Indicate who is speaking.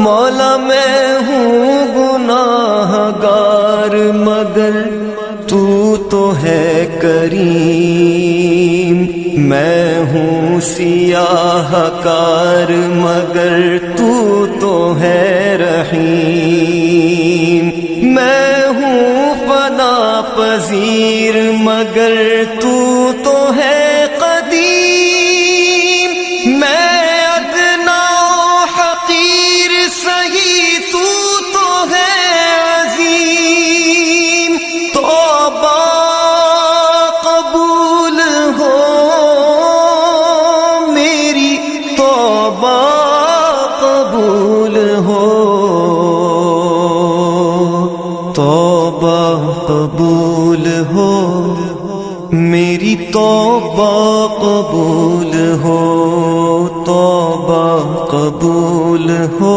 Speaker 1: مولا میں ہوں گناہ گار مگر تو تو ہے کریم، میں ہوں سیاہ کار مگر تو تو ہے رحیم، میں ہوں فنا پذیر مگر تو تو ہے قدیم، میں ادنا حقیر سہی تو تو ہے عظیم، توبہ قبول ہو میری، توبہ قبول ہو، توبہ قبول ہو میری، توبہ قبول ہو، توبہ قبول ہو۔